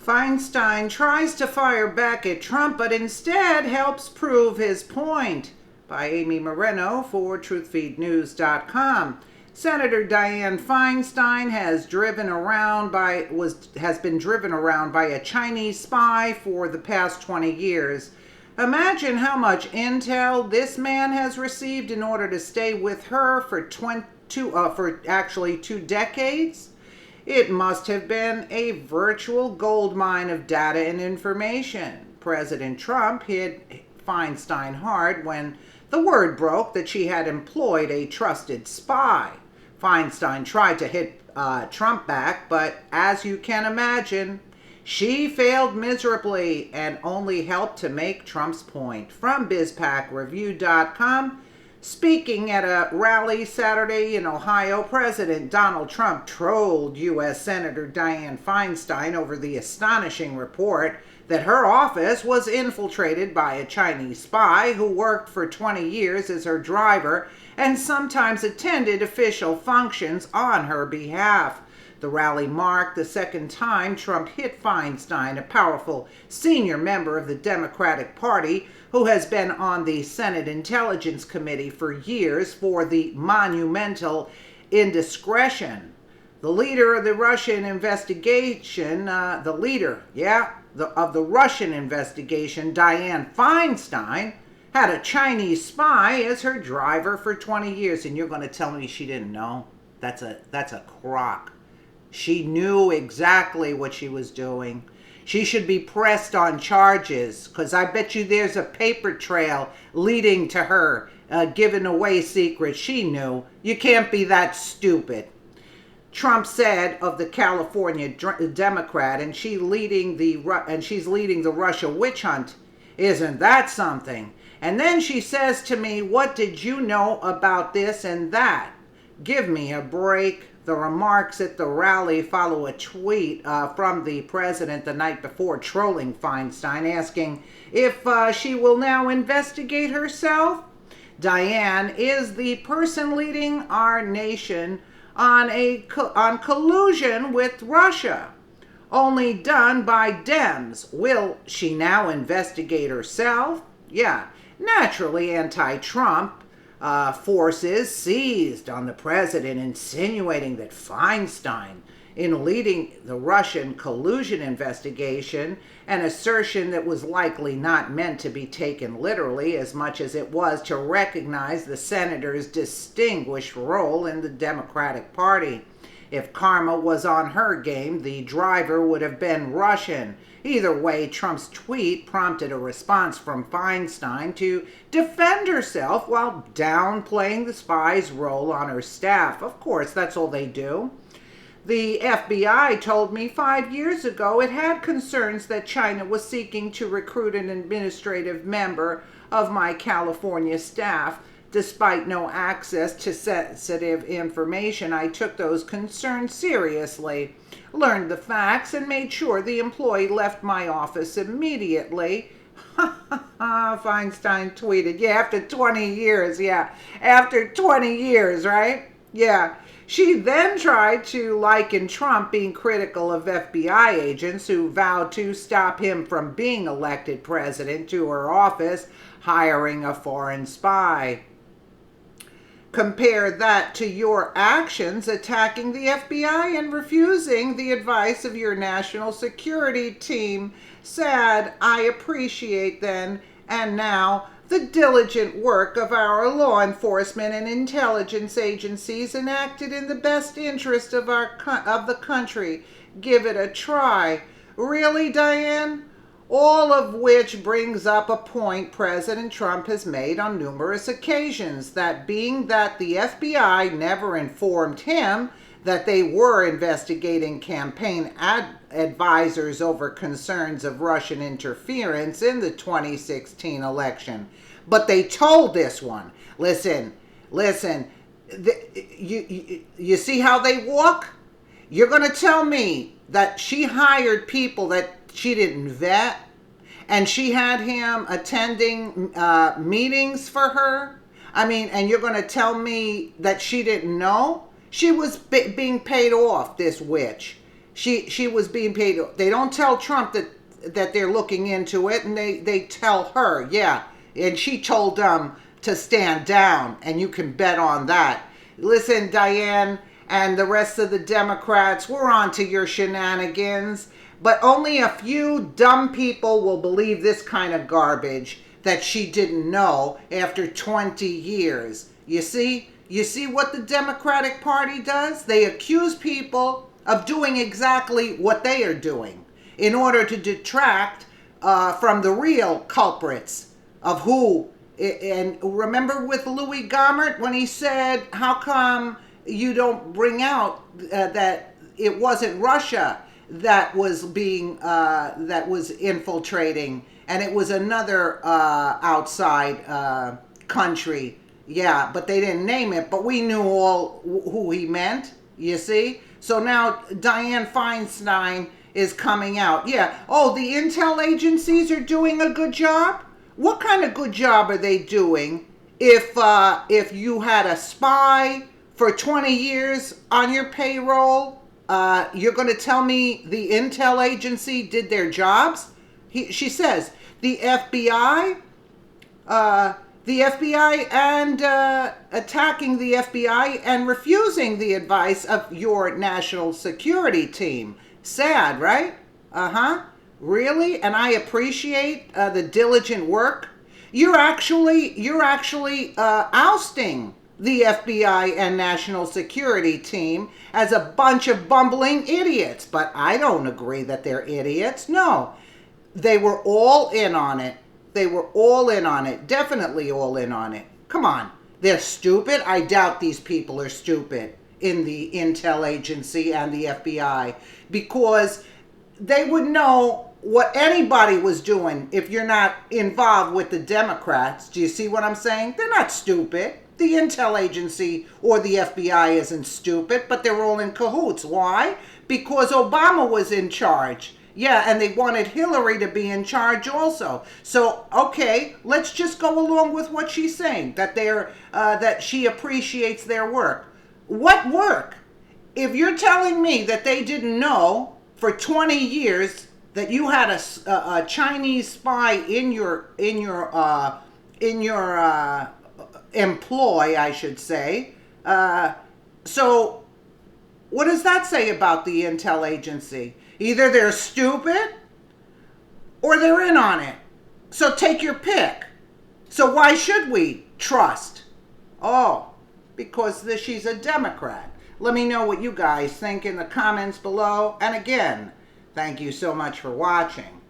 Feinstein tries to fire back at Trump, but instead helps prove his point. By Amy Moreno for TruthFeedNews.com. Senator Dianne Feinstein has been driven around by a Chinese spy for the past 20 years. Imagine how much intel this man has received in order to stay with her for 2 decades. It must have been a virtual goldmine of data and information. President Trump hit Feinstein hard when the word broke that she had employed a trusted spy. Feinstein tried to hit Trump back, but as you can imagine, she failed miserably and only helped to make Trump's point. From BizPackReview.com, speaking at a rally Saturday in Ohio, President Donald Trump trolled U.S. Senator Dianne Feinstein over the astonishing report that her office was infiltrated by a Chinese spy who worked for 20 years as her driver and sometimes attended official functions on her behalf. The rally marked the second time Trump hit Feinstein, a powerful senior member of the Democratic Party who has been on the Senate Intelligence Committee for years, for the monumental indiscretion. The leader of the Russian investigation, of the Russian investigation, Dianne Feinstein, had a Chinese spy as her driver for 20 years. And you're going to tell me she didn't know? That's a crock. She knew exactly what she was doing. She should be pressed on charges, because I bet you there's a paper trail leading to her giving away secrets she knew. You can't be that stupid. Trump said of the California Democrat, and she's leading the Russia witch hunt. Isn't that something? And then she says to me, what did you know about this and that? Give me a break. The remarks at the rally follow a tweet from the president the night before trolling Feinstein, asking if she will now investigate herself. Dianne is the person leading our nation on collusion with Russia, only done by Dems. Will she now investigate herself? Yeah, naturally anti-Trump forces seized on the president, insinuating that Feinstein, in leading the Russian collusion investigation, an assertion that was likely not meant to be taken literally as much as it was to recognize the senator's distinguished role in the Democratic Party. If karma was on her game, the driver would have been Russian. Either way, Trump's tweet prompted a response from Feinstein to defend herself while downplaying the spy's role on her staff. Of course, that's all they do. The FBI told me 5 years ago it had concerns that China was seeking to recruit an administrative member of my California staff. Despite no access to sensitive information, I took those concerns seriously, learned the facts, and made sure the employee left my office immediately. Feinstein tweeted. Yeah, after 20 years. Yeah, after 20 years, right? Yeah. She then tried to liken Trump being critical of FBI agents who vowed to stop him from being elected president to her office, hiring a foreign spy. Compare that to your actions attacking the FBI and refusing the advice of your national security team. Sad, I appreciate then and now the diligent work of our law enforcement and intelligence agencies enacted in the best interest of the country. Give it a try. Really, Dianne? All of which brings up a point President Trump has made on numerous occasions, that being that the FBI never informed him that they were investigating campaign advisors over concerns of Russian interference in the 2016 election. But they told this one, listen, you see how they walk? You're going to tell me that she hired people that she didn't vet, and she had him attending meetings for her? I mean, and you're going to tell me that she didn't know? She was being paid off, this witch. She was being paid. They don't tell Trump that they're looking into it, and they tell her, yeah. And she told them to stand down, and you can bet on that. Listen, Diane and the rest of the Democrats, we're on to your shenanigans, but only a few dumb people will believe this kind of garbage that she didn't know after 20 years. You see what the Democratic Party does? They accuse people of doing exactly what they are doing in order to detract from the real culprits of who. And remember with Louis Gohmert when he said, how come you don't bring out that it wasn't Russia that was infiltrating, and it was another outside country. Yeah, but they didn't name it, but we knew all who he meant, you see? So now Dianne Feinstein is coming out. Yeah, oh, the intel agencies are doing a good job? What kind of good job are they doing if you had a spy for 20 years on your payroll? You're going to tell me the intel agency did their jobs? She says the FBI and attacking the FBI and refusing the advice of your national security team. Sad, right? Really? And I appreciate the diligent work. You're actually ousting the FBI and national security team as a bunch of bumbling idiots. But I don't agree that they're idiots. No, they were all in on it. They were all in on it. Definitely all in on it. Come on. They're stupid. I doubt these people are stupid in the intel agency and the FBI, because they would know what anybody was doing if you're not involved with the Democrats. Do you see what I'm saying? They're not stupid. The intel agency or the FBI isn't stupid, but they're all in cahoots. Why? Because Obama was in charge. Yeah, and they wanted Hillary to be in charge also. So, okay, let's just go along with what she's saying, that that she appreciates their work. What work? If you're telling me that they didn't know for 20 years that you had a Chinese spy in your employ, I should say. So what does that say about the intel agency? Either they're stupid or they're in on it. So take your pick. So why should we trust? Oh, because she's a Democrat. Let me know what you guys think in the comments below. And again, thank you so much for watching.